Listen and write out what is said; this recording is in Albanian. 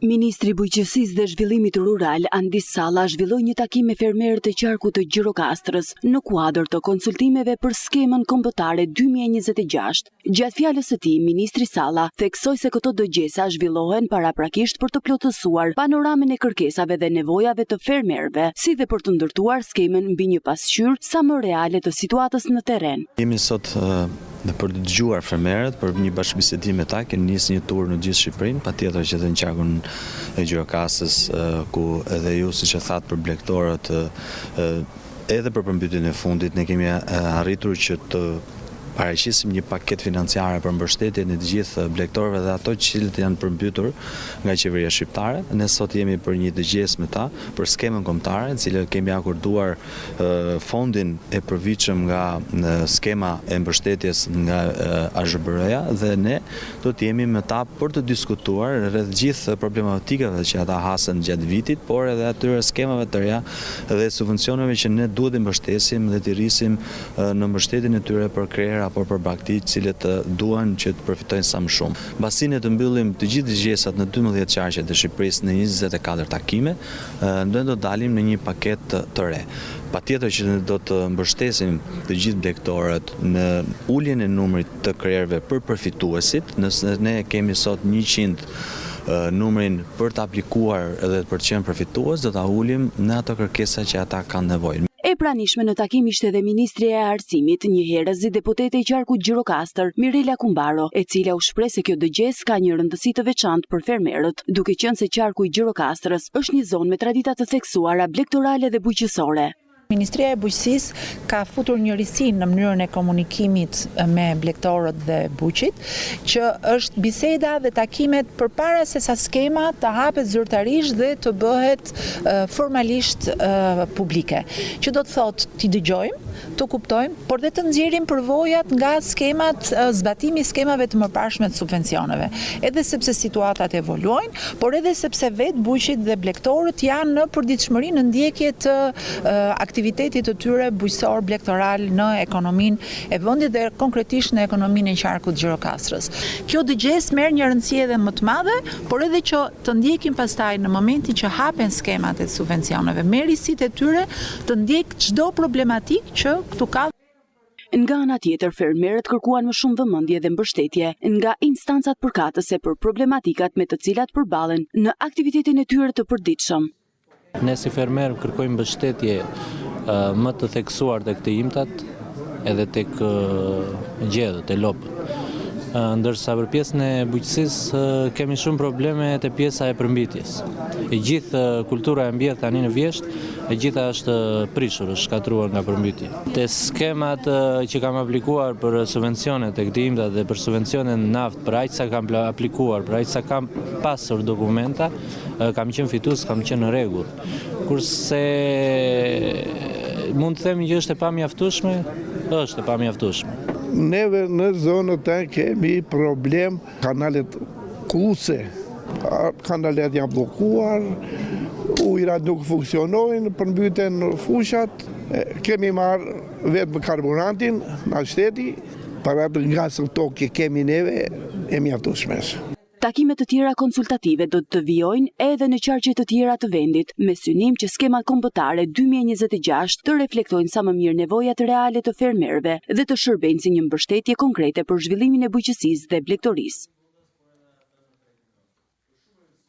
Ministri i Bujqësisë dhe Zhvillimit Rural, Andis Salla, zhvilloi një takim me fermerët e qarkut të Gjirokastrës në kuadër të konsultimeve për skemën kombëtare 2026. Gjatë fjalës së tij, Ministri Salla theksoi se këto dëgjesa zhvillohen paraprakisht për të plotësuar panoramën e kërkesave dhe nevojave të fermerëve, si dhe për të ndërtuar skemën mbi një pasqyrë sa më reale të situatës në terren. Jemi sot dhe për të dëgjuar fermerët, për një bashkëbisedim me ta, kemi nisë një tur në gjithë Shqipërinë, patjetër që edhe në qarkun e Gjirokastës, ku edhe ju, siç e thatë, për blegtorët, edhe për përmbytjen e fundit, ne kemi arritur që të paraqesim një paketë financiare për mbështetjen e të gjithë blegtorëve dhe ato që janë përmbytur nga qeveria shqiptare. Ne sot jemi për një dëgjesë me ta për skemën kombëtare, në cilën kemi akorduar fondin e përvitshëm nga skema e mbështetjes nga AZBR-ja dhe ne do të jemi me ta për të diskutuar rreth gjithë problematikave që ata hasën gjatë vitit, por edhe atyre skemave të reja dhe subvencioneve që ne duhet të mbështesim dhe të rrisim në mbështetjen e tyre për krerë apo për bagti cilët duan që të përfitojnë sa më shumë. Mbasi ne të mbyllim të gjithë dëgjesat në 12 qarqe të Shqipërisë në 24 takime, ne do dalim në një paket të re. Patjetër që ne do të mbështesim të gjithë blegtorët në uljen e numrit të krerëve për përfituesit, nëse ne kemi sot 100 numrin për të aplikuar edhe për të qenë përfitues, do ta ulim në ato kërkesa që ata kanë nevojë. E pranishme në takim ishte dhe Ministri e Arsimit, njëherëz deputete e qarkut Gjirokastër, Mirela Kumbaro, e cila u shpreh se kjo dëgjesë ka një rëndësi të veçantë për fermerët, duke qenë se qarku i Gjirokastrës është një zonë me tradita të theksuara blegtorale dhe bujqësore. Ministria e Bujqësisë ka futur njërisi në mënyrën e komunikimit me blegtorët dhe buqit, që është biseda dhe takimet përpara se sa skema të hapet zyrtarisht dhe të bëhet formalisht publike. Që do të thotë t'i dëgjojmë, të kuptojmë, por dhe të nxjerrim përvojat nga skemat, zbatimi i skemave të mëparshme të subvencioneve. Edhe sepse situatat evoluojnë, por edhe sepse vetë buqit dhe blegtorët janë në përditshmëri në ndjekje të aktivitetit të tyre bujqësor blegtoral në ekonominë e vendit dhe konkretisht në ekonominë e qarkut Gjirokastrës. Kjo dëgjesë merr një rëndësi edhe më të madhe, por edhe që të ndjekim pastaj në momentin që hapen skemat e subvencioneve, me risitë e tyre të ndjek çdo problematikë që këtu ka. Nga ana tjetër, fermerët kërkuan më shumë vëmendje dhe mbështetje nga instancat përkatëse për problematikat me të cilat përballen në aktivitetin e tyre të përditshëm. Ne si fermerë kërkojmë mbështetje më të theksuar tek të imtat edhe tek gjedhët e lopët. Ndërsa për pjesën e bujqësisë kemi shumë probleme te pjesa e përmbitjes. E gjithë kultura e mbjedh tani në vjesht, e gjitha është prishur, është shkatruar nga përmbitja. Te skemat që kam aplikuar për subvencione tek të imtat dhe për subvencione në naftë, për aq sa kam aplikuar, për aq sa kam pasur dokumenta, kam qenë fitues, kam qenë në rregull. Kurse mund të themi që është e pamjaftueshme, është e pamjaftueshme. Neve në zonën tonë kemi problem, kanalet kuqe, kanalet janë bllokuar, ujërat nuk funksionojnë, përmbyten fushat, kemi marrë vetëm karburantin nga shteti, para të ngasur tokë kemi neve e mjaftueshme. Takimet të tjera konsultative do të vijojnë edhe në qarqe të tjera të vendit, me synim që skemat kombëtare 2026 të reflektojnë sa më mirë nevojat reale të fermerëve dhe të shërbejnë si një mbështetje konkrete për zhvillimin e bujqësisë dhe blegtorisë.